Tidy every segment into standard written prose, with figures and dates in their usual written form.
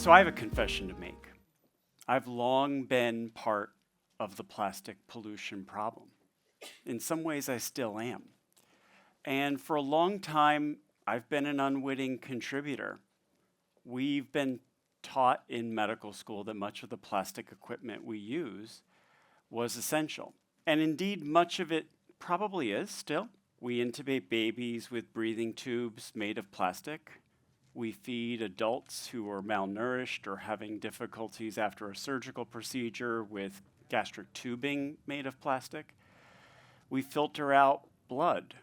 So I have a confession to make. I've long been part of the plastic pollution problem. In some ways, I still am. And for a long time, I've been an unwitting contributor. We've been taught in medical school that much of the plastic equipment we use was essential. And indeed, much of it probably is still. We intubate babies with breathing tubes made of plastic. We feed adults who are malnourished or having difficulties after a surgical procedure with gastric tubing made of plastic. We filter out blood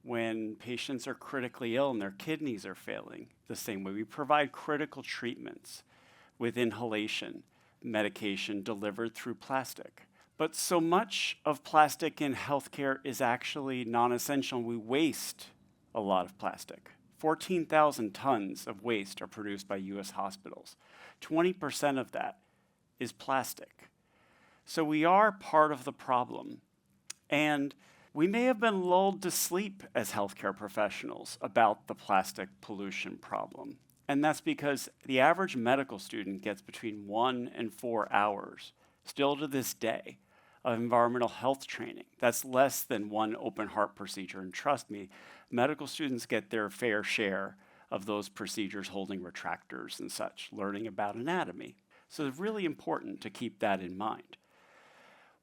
when patients are critically ill and their kidneys are failing the same way. We provide critical treatments with inhalation medication delivered through plastic. But so much of plastic in healthcare is actually non-essential, and we waste a lot of plastic. 14,000 tons of waste are produced by US hospitals. 20% of that is plastic. So we are part of the problem. And we may have been lulled to sleep as healthcare professionals about the plastic pollution problem. And that's because the average medical student gets between 1 and 4 hours, still to this day, of environmental health training. That's less than one open heart procedure. And trust me, medical students get their fair share of those procedures, holding retractors and such, learning about anatomy. So it's really important to keep that in mind.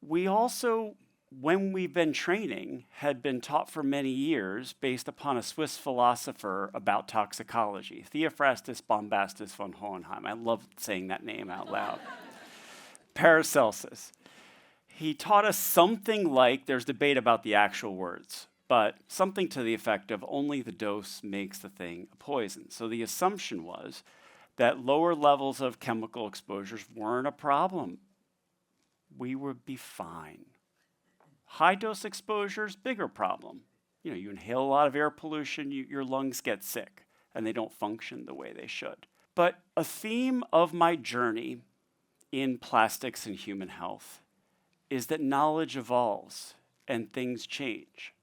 We also, when we've been training, had been taught for many years based upon a Swiss philosopher about toxicology, Theophrastus Bombastus von Hohenheim. I love saying that name out loud. Paracelsus. He taught us something like, there's debate about the actual words, but something to the effect of only the dose makes the thing a poison. So the assumption was that lower levels of chemical exposures weren't a problem. We would be fine. High dose exposures, bigger problem. You inhale a lot of air pollution, your lungs get sick, and they don't function the way they should. But a theme of my journey in plastics and human health is that knowledge evolves and things change.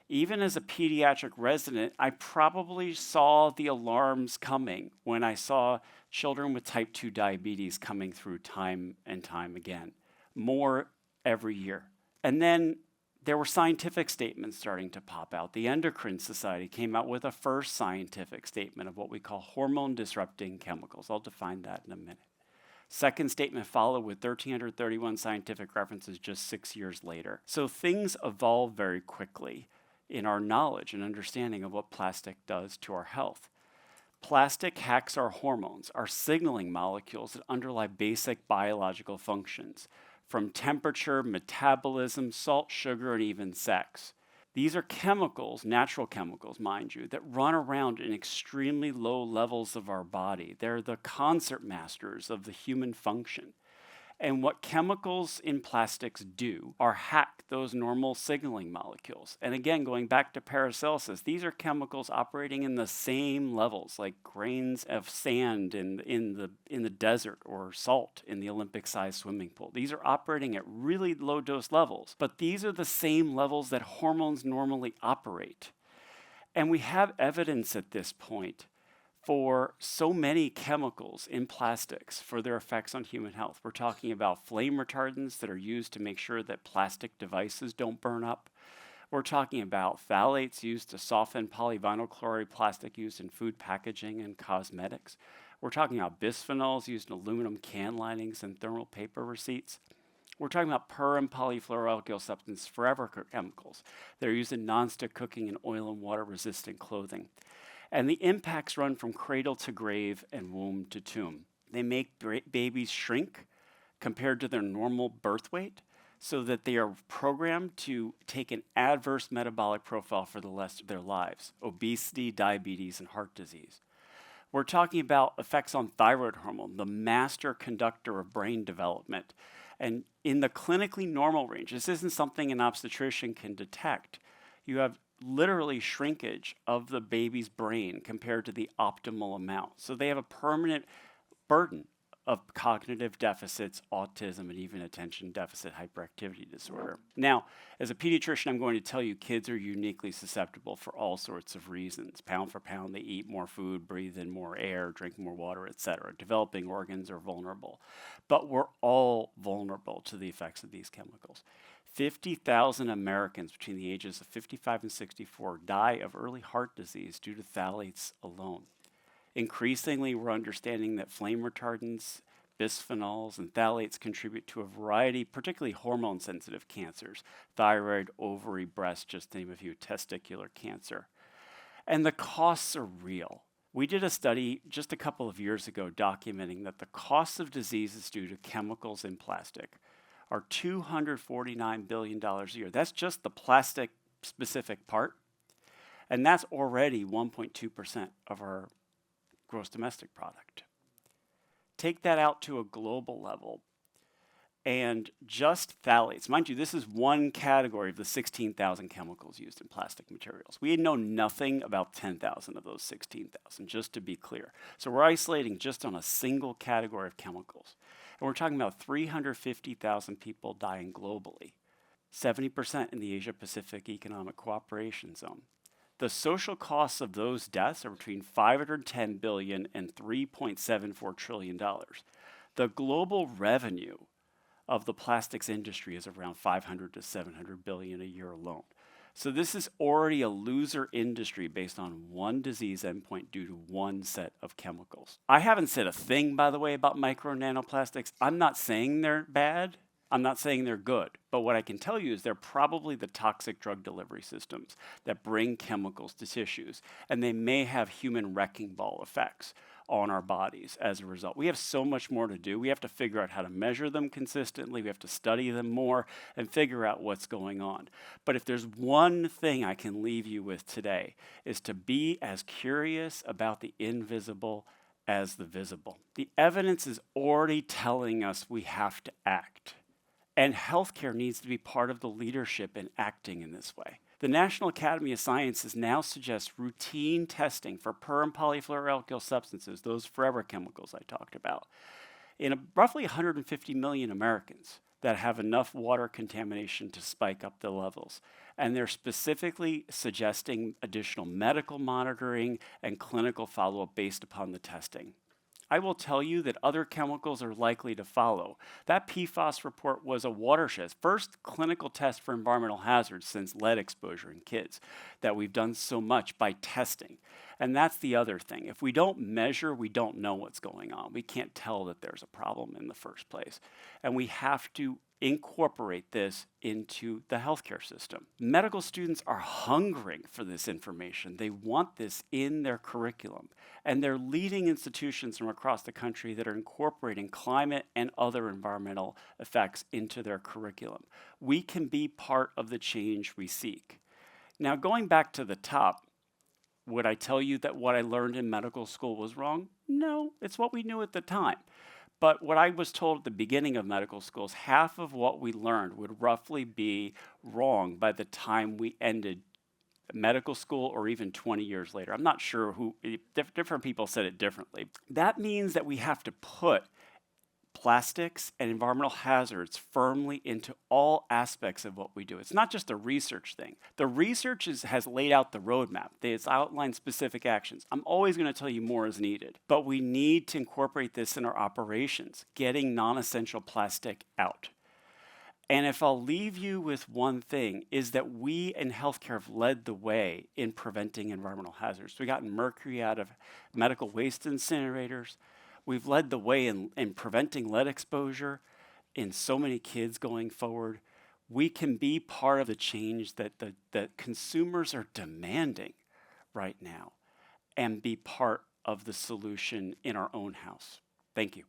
Even as a pediatric resident, I probably saw the alarms coming when I saw children with type 2 diabetes coming through time and time again, more every year. And then there were scientific statements starting to pop out. The Endocrine Society came out with a first scientific statement of what we call hormone-disrupting chemicals. I'll define that in a minute. Second statement followed with 1,331 scientific references just 6 years later. So things evolve very quickly in our knowledge and understanding of what plastic does to our health. Plastic hacks our hormones, our signaling molecules that underlie basic biological functions, from temperature, metabolism, salt, sugar, and even sex. These are chemicals, natural chemicals, mind you, that run around in extremely low levels of our body. They're the concert masters of the human function. And what chemicals in plastics do are hack those normal signaling molecules. And again, going back to Paracelsus, these are chemicals operating in the same levels, like grains of sand in the desert or salt in the Olympic-sized swimming pool. These are operating at really low dose levels, but these are the same levels that hormones normally operate. And we have evidence at this point for so many chemicals in plastics for their effects on human health. We're talking about flame retardants that are used to make sure that plastic devices don't burn up. We're talking about phthalates used to soften polyvinyl chloride plastic used in food packaging and cosmetics. We're talking about bisphenols used in aluminum can linings and thermal paper receipts. We're talking about per and polyfluoroalkyl substance forever chemicals that are used in nonstick cooking and oil and water resistant clothing. And the impacts run from cradle to grave and womb to tomb. They make babies shrink compared to their normal birth weight so that they are programmed to take an adverse metabolic profile for the rest of their lives: obesity, diabetes, and heart disease. We're talking about effects on thyroid hormone, the master conductor of brain development. And in the clinically normal range, this isn't something an obstetrician can detect. You have literally shrinkage of the baby's brain compared to the optimal amount. So they have a permanent burden of cognitive deficits, autism, and even attention deficit hyperactivity disorder. Now, as a pediatrician, I'm going to tell you kids are uniquely susceptible for all sorts of reasons. Pound for pound, they eat more food, breathe in more air, drink more water, etc. Developing organs are vulnerable. But we're all vulnerable to the effects of these chemicals. 50,000 Americans between the ages of 55 and 64 die of early heart disease due to phthalates alone. Increasingly, we're understanding that flame retardants, bisphenols, and phthalates contribute to a variety, particularly hormone-sensitive cancers, thyroid, ovary, breast, just to name a few, testicular cancer. And the costs are real. We did a study just a couple of years ago documenting that the costs of diseases due to chemicals in plastic are $249 billion a year. That's just the plastic specific part. And that's already 1.2% of our gross domestic product. Take that out to a global level. And just phthalates, mind you, this is one category of the 16,000 chemicals used in plastic materials. We know nothing about 10,000 of those 16,000, just to be clear. So we're isolating just on a single category of chemicals. And we're talking about 350,000 people dying globally, 70% in the Asia-Pacific Economic Cooperation Zone. The social costs of those deaths are between $510 billion and $3.74 trillion. The global revenue of the plastics industry is around 500 to 700 billion a year alone. So this is already a loser industry based on one disease endpoint due to one set of chemicals. I haven't said a thing, by the way, about micro and nanoplastics. I'm not saying they're bad. I'm not saying they're good. But what I can tell you is they're probably the toxic drug delivery systems that bring chemicals to tissues. And they may have human wrecking ball effects on our bodies as a result. We have so much more to do. We have to figure out how to measure them consistently. We have to study them more and figure out what's going on. But if there's one thing I can leave you with today, is to be as curious about the invisible as the visible. The evidence is already telling us we have to act. And healthcare needs to be part of the leadership in acting in this way. The National Academy of Sciences now suggests routine testing for per and polyfluoroalkyl substances, those forever chemicals I talked about, in roughly 150 million Americans that have enough water contamination to spike up the levels. And they're specifically suggesting additional medical monitoring and clinical follow-up based upon the testing. I will tell you that other chemicals are likely to follow. That PFAS report was a watershed, first clinical test for environmental hazards since lead exposure in kids, that we've done so much by testing. And that's the other thing. If we don't measure, we don't know what's going on. We can't tell that there's a problem in the first place. And we have to incorporate this into the healthcare system. Medical students are hungering for this information. They want this in their curriculum. And they're leading institutions from across the country that are incorporating climate and other environmental effects into their curriculum. We can be part of the change we seek. Now, going back to the top, would I tell you that what I learned in medical school was wrong? No, it's what we knew at the time. But what I was told at the beginning of medical school is half of what we learned would roughly be wrong by the time we ended medical school or even 20 years later. I'm not sure who, different people said it differently. That means that we have to put plastics and environmental hazards firmly into all aspects of what we do. It's not just a research thing. The research has laid out the roadmap. It's outlined specific actions. I'm always going to tell you more is needed, but we need to incorporate this in our operations, getting non-essential plastic out. And if I'll leave you with one thing, is that we in healthcare have led the way in preventing environmental hazards. We've gotten mercury out of medical waste incinerators. We've led the way in preventing lead exposure in so many kids going forward. We can be part of the change that the consumers are demanding right now and be part of the solution in our own house. Thank you.